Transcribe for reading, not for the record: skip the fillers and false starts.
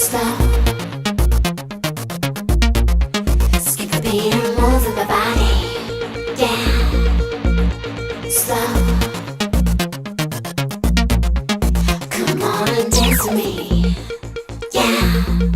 Slow. Skip the beat and move with my body. Yeah. Slow. Come on and dance with me. Yeah.